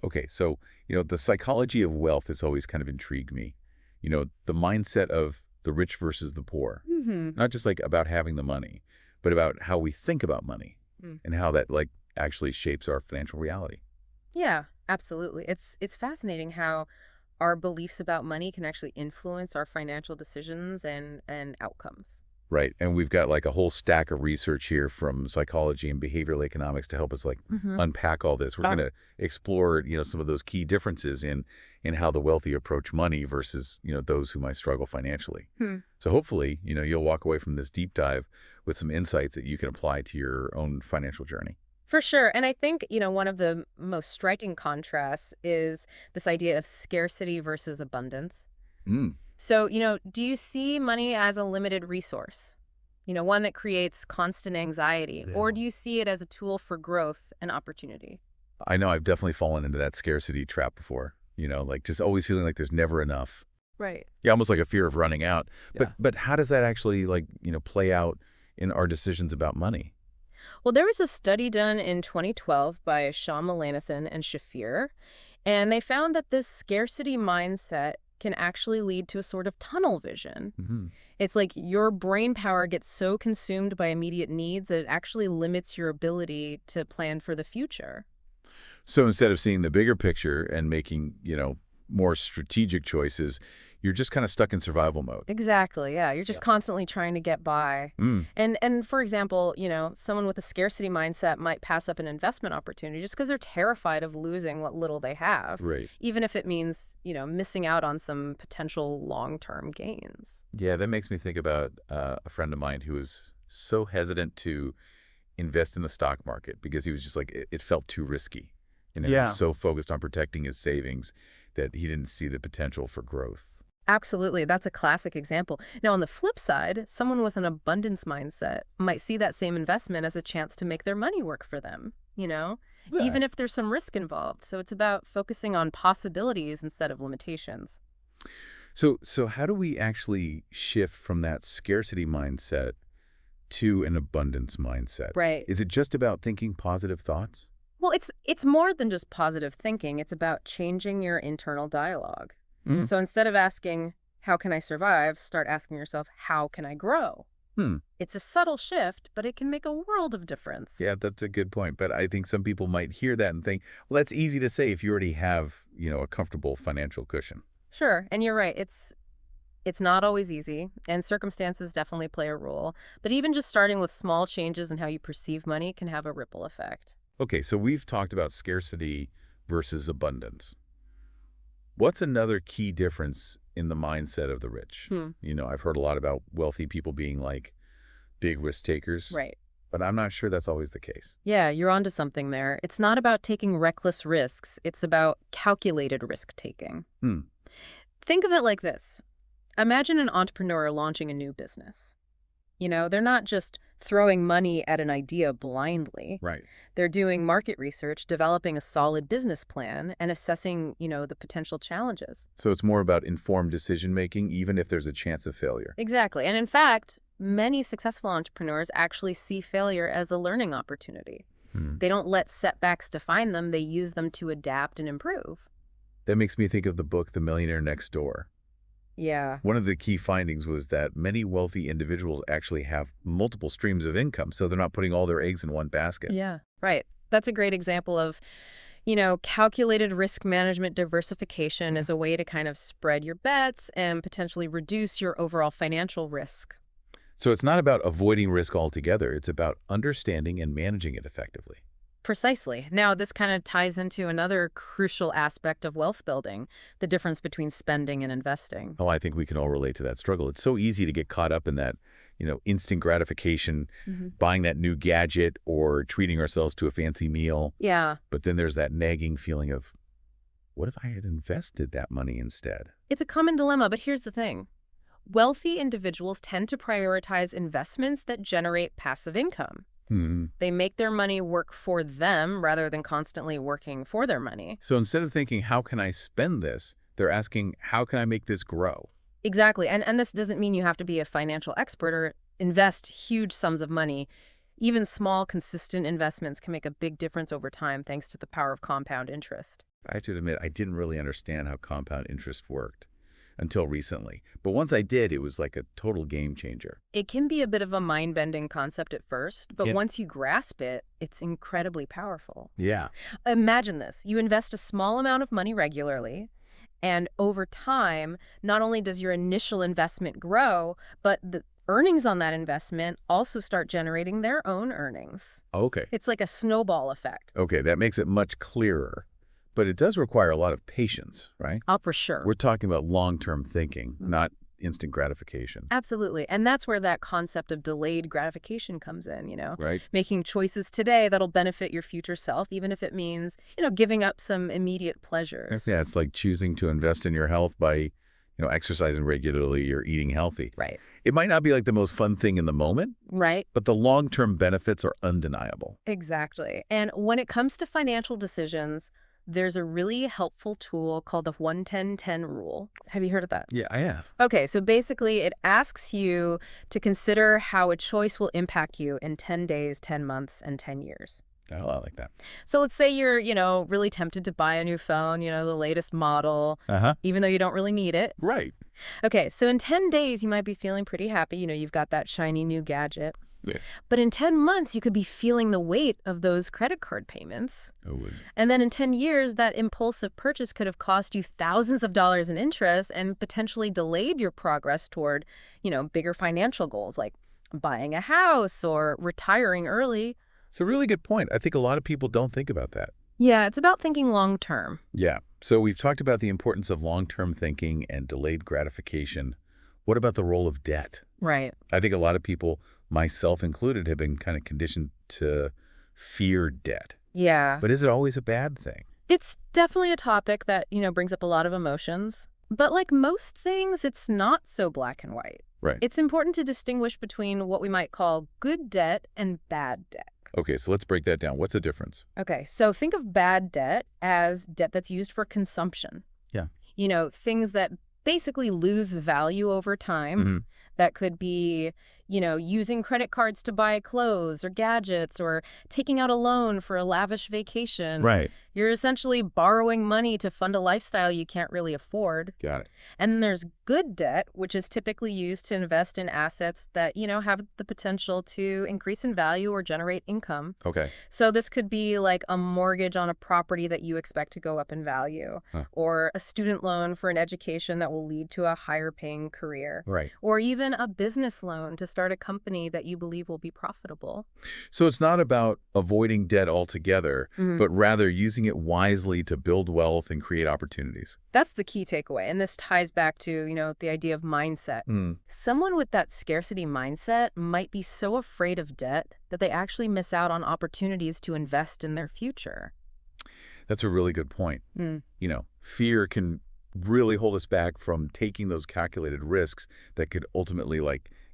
Okay, so, the psychology of wealth has always kind of intrigued me. The mindset of the rich versus the poor. Hmm. Not just like about having the money, but about how we think about money and how that like actually shapes our financial reality. Yeah, absolutely. It's fascinating how our beliefs about money can actually influence our financial decisions and outcomes. Right. And we've got like a whole stack of research here from psychology and behavioral economics to help us like Hmm. unpack all this. We're going to explore, some of those key differences in how the wealthy approach money versus, those who might struggle financially. Hmm. So hopefully, you'll walk away from this deep dive with some insights that you can apply to your own financial journey. For sure. And I think, one of the most striking contrasts is this idea of scarcity versus abundance. Mm. So, do you see money as a limited resource? One that creates constant anxiety, or do you see it as a tool for growth and opportunity? I know I've definitely fallen into that scarcity trap before, like just always feeling like there's never enough. Right. Yeah, almost like a fear of running out. But Yeah. but how does that actually like, play out in our decisions about money? Well, there was a study done in 2012 by Shah Mulanathan and Shafir, and they found that this scarcity mindset can actually lead to a sort of tunnel vision. Hmm. It's like your brain power gets so consumed by immediate needs that it actually limits your ability to plan for the future. So instead of seeing the bigger picture and making, more strategic choices, you're just kind of stuck in survival mode. Exactly. Yeah, you're Yeah. just constantly trying to get by. Mm. And for example, someone with a scarcity mindset might pass up an investment opportunity just because they're terrified of losing what little they have, Right. even if it means, missing out on some potential long-term gains. Yeah, that makes me think about a friend of mine who was so hesitant to invest in the stock market because he was just like, it felt too risky. He was Yeah. so focused on protecting his savings that he didn't see the potential for growth. Absolutely. That's a classic example. Now, on the flip side, someone with an abundance mindset might see that same investment as a chance to make their money work for them, Yeah. even if there's some risk involved. So it's about focusing on possibilities instead of limitations. So how do we actually shift from that scarcity mindset to an abundance mindset? Right. Is it just about thinking positive thoughts? Well, it's more than just positive thinking. It's about changing your internal dialogue. Mm. So instead of asking, how can I survive? Start asking yourself, how can I grow? Hmm. It's a subtle shift, but it can make a world of difference. Yeah, that's a good point. But I think some people might hear that and think, well, that's easy to say if you already have, a comfortable financial cushion. Sure, and you're right. It's not always easy, and circumstances definitely play a role. But even just starting with small changes in how you perceive money can have a ripple effect. Okay, so we've talked about scarcity versus abundance. What's another key difference in the mindset of the rich? Hmm. I've heard a lot about wealthy people being like big risk takers, Right. but I'm not sure that's always the case. Yeah, you're onto something there. It's not about taking reckless risks. It's about calculated risk taking. Hmm. Think of it like this. Imagine an entrepreneur launching a new business. They're not just throwing money at an idea blindly. Right. They're doing market research, developing a solid business plan, and assessing, the potential challenges. So it's more about informed decision making, even if there's a chance of failure. Exactly. And in fact, many successful entrepreneurs actually see failure as a learning opportunity. Hmm. They don't let setbacks define them, they use them to adapt and improve. That makes me think of the book The Millionaire Next Door. Yeah. One of the key findings was that many wealthy individuals actually have multiple streams of income, so they're not putting all their eggs in one basket. Yeah. Right. That's a great example of, calculated risk management diversification as a way to kind of spread your bets and potentially reduce your overall financial risk. So it's not about avoiding risk altogether. It's about understanding and managing it effectively. Precisely. Now, this kind of ties into another crucial aspect of wealth building, the difference between spending and investing. Oh, I think we can all relate to that struggle. It's so easy to get caught up in that, instant gratification, buying that new gadget or treating ourselves to a fancy meal. Yeah. But then there's that nagging feeling of, what if I had invested that money instead? It's a common dilemma, but here's the thing. Wealthy individuals tend to prioritize investments that generate passive income. Hmm. They make their money work for them rather than constantly working for their money. So instead of thinking, how can I spend this? They're asking, how can I make this grow? Exactly. And this doesn't mean you have to be a financial expert or invest huge sums of money. Even small, consistent investments can make a big difference over time thanks to the power of compound interest. I have to admit, I didn't really understand how compound interest worked until recently. But once I did, it was like a total game changer. It can be a bit of a mind-bending concept at first, but Yeah. once you grasp it, it's incredibly powerful. Yeah. Imagine this. You invest a small amount of money regularly, and over time, not only does your initial investment grow, but the earnings on that investment also start generating their own earnings. Okay. It's like a snowball effect. Okay, that makes it much clearer. But it does require a lot of patience, right? Oh, for sure. We're talking about long-term thinking, not instant gratification. Absolutely. And that's where that concept of delayed gratification comes in, Right? making choices today that'll benefit your future self, even if it means, giving up some immediate pleasures. Yeah, it's like choosing to invest in your health by, exercising regularly or eating healthy. Right. It might not be like the most fun thing in the moment, Right. but the long-term benefits are undeniable. Exactly. And when it comes to financial decisions, there's a really helpful tool called the 1-10-10 rule. Have you heard of that? Yeah, I have. Okay, so basically it asks you to consider how a choice will impact you in 10 days, 10 months, and 10 years. Oh, I like that. So let's say you're, really tempted to buy a new phone, the latest model, Uh-huh. even though you don't really need it. Right. Okay, so in 10 days, you might be feeling pretty happy. You've got that shiny new gadget. Yeah. But in 10 months, you could be feeling the weight of those credit card payments. Oh, And then in 10 years, that impulsive purchase could have cost you thousands of dollars in interest and potentially delayed your progress toward, bigger financial goals like buying a house or retiring early. it's a really good point. I think a lot of people don't think about that. Yeah, it's about thinking long term. Yeah. So we've talked about the importance of long-term thinking and delayed gratification. What about the role of debt? Right. I think a lot of people, myself included, have been kind of conditioned to fear debt. Yeah. But is it always a bad thing? It's definitely a topic that, brings up a lot of emotions. But like most things, it's not so black and white. Right. It's important to distinguish between what we might call good debt and bad debt. Okay, so let's break that down. What's the difference? Okay, so think of bad debt as debt that's used for consumption. Yeah. Things that basically lose value over time. Mm-hmm. That could be, using credit cards to buy clothes or gadgets or taking out a loan for a lavish vacation. Right. You're essentially borrowing money to fund a lifestyle you can't really afford. Got it. And then there's good debt, which is typically used to invest in assets that, have the potential to increase in value or generate income. Okay. So this could be like a mortgage on a property that you expect to go up in value, or a student loan for an education that will lead to a higher paying career, Right. or even a business loan to start a company that you believe will be profitable. So it's not about avoiding debt altogether, but rather using it wisely to build wealth and create opportunities. That's the key takeaway. And this ties back to, the idea of mindset. Someone with that scarcity mindset might be so afraid of debt that they actually miss out on opportunities to invest in their future. That's a really good point. Fear can really hold us back from taking those calculated risks that could ultimately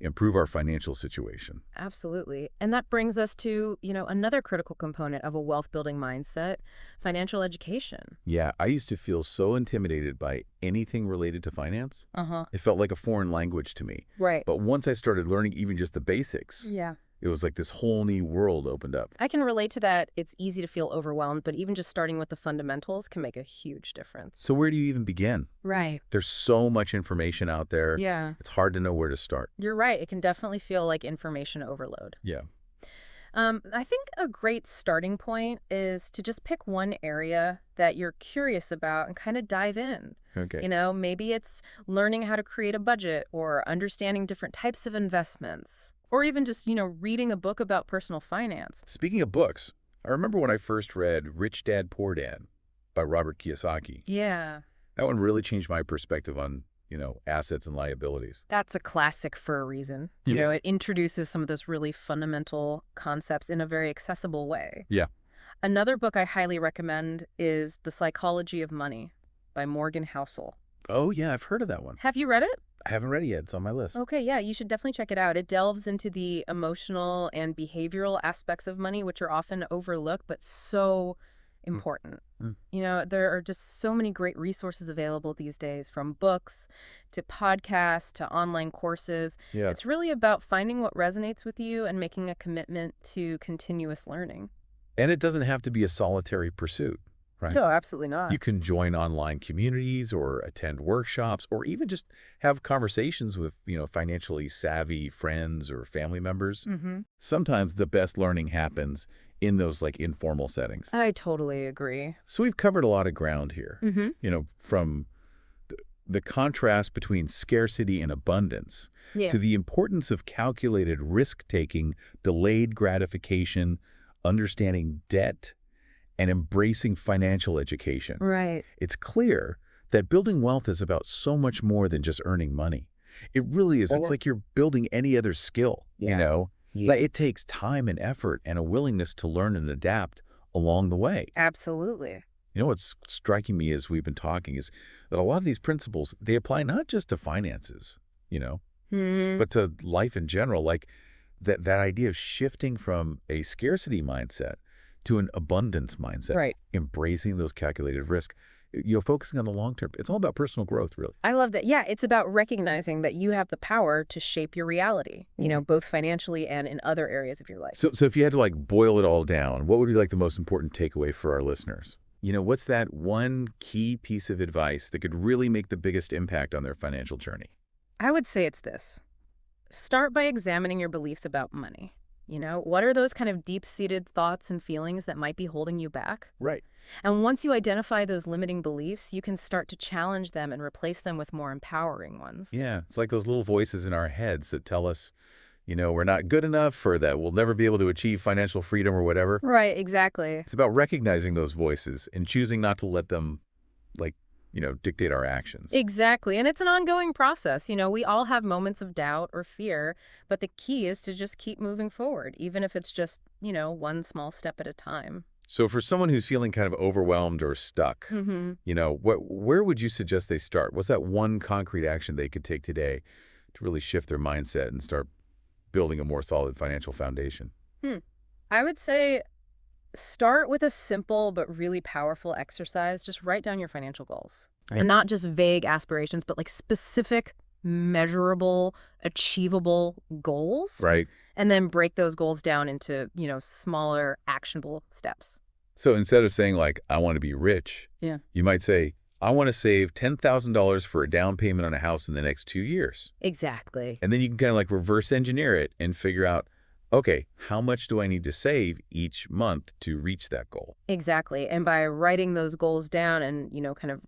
improve our financial situation. Absolutely. And that brings us to, another critical component of a wealth-building mindset, financial education. Yeah, I used to feel so intimidated by anything related to finance. Uh-huh. It felt like a foreign language to me. Right. But once I started learning even just the basics, Yeah. it was like this whole new world opened up. I can relate to that. It's easy to feel overwhelmed, but even just starting with the fundamentals can make a huge difference. So where do you even begin? Right. There's so much information out there. Yeah. It's hard to know where to start. You're right. It can definitely feel like information overload. Yeah. I think a great starting point is to just pick one area that you're curious about and kind of dive in. Okay. Maybe it's learning how to create a budget or understanding different types of investments. Or even just, reading a book about personal finance. Speaking of books, I remember when I first read Rich Dad, Poor Dad by Robert Kiyosaki. Yeah. That one really changed my perspective on, assets and liabilities. That's a classic for a reason. Yeah. It introduces some of those really fundamental concepts in a very accessible way. Yeah. Another book I highly recommend is The Psychology of Money by Morgan Housel. Oh, yeah, I've heard of that one. Have you read it? I haven't read it yet. It's on my list. Okay, yeah, you should definitely check it out. It delves into the emotional and behavioral aspects of money, which are often overlooked, but so important. Mm. There are just so many great resources available these days, from books to podcasts to online courses. Yeah. It's really about finding what resonates with you and making a commitment to continuous learning. And it doesn't have to be a solitary pursuit, right? No, absolutely You not. can join online communities or attend workshops or even just have conversations with, financially savvy friends or family members. Mm-hmm. Sometimes the best learning happens in those like informal settings. I totally agree. So we've covered a lot of ground here, Mm-hmm. from the contrast between scarcity and abundance Yeah. to the importance of calculated risk-taking, delayed gratification, understanding debt, and embracing financial education. Right. It's clear that building wealth is about so much more than just earning money. It really is. It's like you're building any other skill, Yeah. Like it takes time and effort and a willingness to learn and adapt along the way. Absolutely. What's striking me as we've been talking is that a lot of these principles, they apply not just to finances, Hmm. but to life in general. Like that idea of shifting from a scarcity mindset to an abundance mindset, Right. embracing those calculated risk, focusing on the long term. It's all about personal growth, really. I love that. Yeah, it's about recognizing that you have the power to shape your reality, both financially and in other areas of your life. So if you had to like boil it all down, what would be like the most important takeaway for our listeners? What's that one key piece of advice that could really make the biggest impact on their financial journey? I would say it's this. Start by examining your beliefs about money. What are those kind of deep-seated thoughts and feelings that might be holding you back? Right. And once you identify those limiting beliefs, you can start to challenge them and replace them with more empowering ones. Yeah, it's like those little voices in our heads that tell us, we're not good enough or that we'll never be able to achieve financial freedom or whatever. Right, exactly. It's about recognizing those voices and choosing not to let them, like, dictate our actions. Exactly. And it's an ongoing process. We all have moments of doubt or fear, but the key is to just keep moving forward, even if it's just, one small step at a time. So for someone who's feeling kind of overwhelmed or stuck, Mm-hmm. where would you suggest they start? What's that one concrete action they could take today to really shift their mindset and start building a more solid financial foundation? I would say start with a simple but really powerful exercise. Just write down your financial goals. Right. And not just vague aspirations, but like specific, measurable, achievable goals. Right. And then break those goals down into, smaller, actionable steps. So instead of saying like, I want to be rich, Yeah. you might say, I want to save $10,000 for a down payment on a house in the next 2 years. Exactly. And then you can kind of like reverse engineer it and figure out, okay, how much do I need to save each month to reach that goal? Exactly. And by writing those goals down and, kind of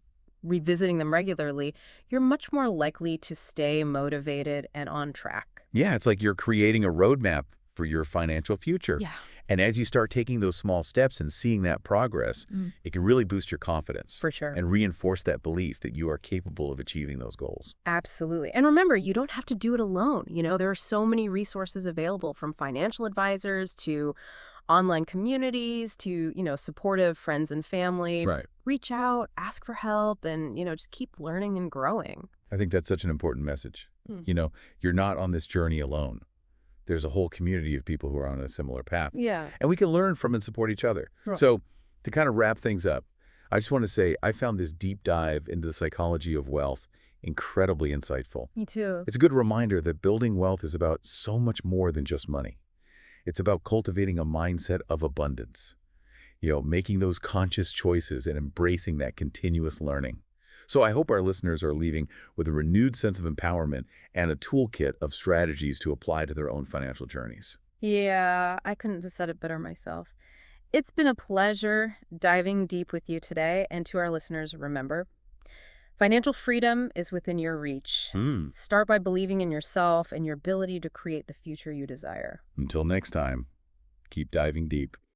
revisiting them regularly, you're much more likely to stay motivated and on track. Yeah, it's like you're creating a roadmap for your financial future. Yeah. And as you start taking those small steps and seeing that progress, it can really boost your confidence. For sure. And reinforce that belief that you are capable of achieving those goals. Absolutely. And remember, you don't have to do it alone. There are so many resources available, from financial advisors to online communities to, supportive friends and family. Right. Reach out, ask for help, and, just keep learning and growing. I think that's such an important message. You're not on this journey alone. There's a whole community of people who are on a similar path. Yeah. And we can learn from and support each other. Right. So to kind of wrap things up, I just want to say I found this deep dive into the psychology of wealth incredibly insightful. Me too. It's a good reminder that building wealth is about so much more than just money. It's about cultivating a mindset of abundance, making those conscious choices and embracing that continuous learning. So I hope our listeners are leaving with a renewed sense of empowerment and a toolkit of strategies to apply to their own financial journeys. Yeah, I couldn't have said it better myself. It's been a pleasure diving deep with you today. And to our listeners, remember, financial freedom is within your reach. Start by believing in yourself and your ability to create the future you desire. Until next time, keep diving deep.